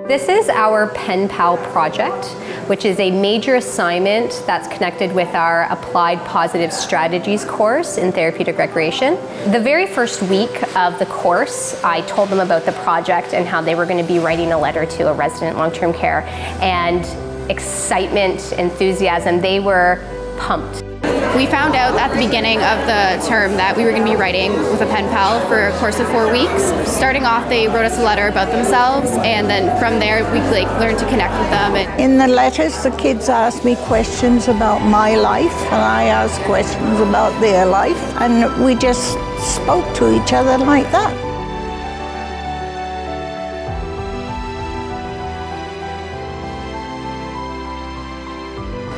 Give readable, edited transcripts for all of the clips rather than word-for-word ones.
This is our Pen Pal project, which is a major assignment that's connected with our Applied Positive Strategies course in Therapeutic Recreation. The very first week of the course, I told them about the project and how they were going to be writing a letter to a resident long-term care. And excitement, enthusiasm, they were pumped. We found out at the beginning of the term that we were going to be writing with a pen pal for a course of 4 weeks. Starting off, they wrote us a letter about themselves, and then from there we learned to connect with them. In the letters, the kids asked me questions about my life, and I asked questions about their life, and we just spoke to each other like that.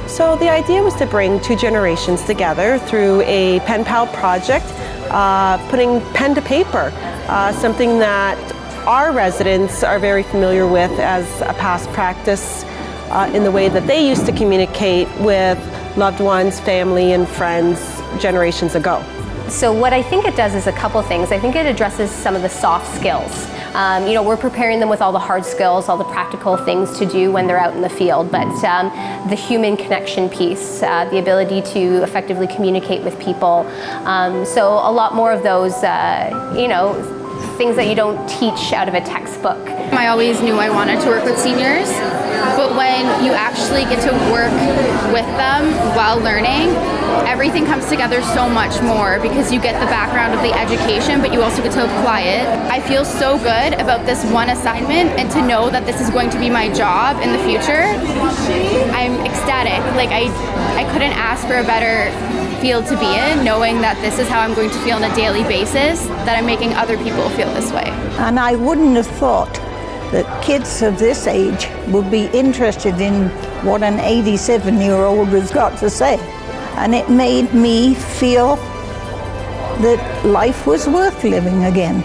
So the idea was to bring two generations together through a pen pal project, putting pen to paper, something that our residents are very familiar with as a past practice in the way that they used to communicate with loved ones, family, and friends generations ago. So what I think it does is a couple things. I think it addresses some of the soft skills. We're preparing them with all the hard skills, all the practical things to do when they're out in the field, but the human connection piece, the ability to effectively communicate with people. So a lot more of those, things that you don't teach out of a textbook. I always knew I wanted to work with seniors, but when you actually get to work with them while learning, everything comes together so much more because you get the background of the education, but you also get to apply it. I feel so good about this one assignment, and to know that this is going to be my job in the future, I'm ecstatic. I couldn't ask for a better field to be in, knowing that this is how I'm going to feel on a daily basis, that I'm making other people feel this way. And I wouldn't have thought that kids of this age would be interested in what an 87-year-old has got to say. And it made me feel that life was worth living again.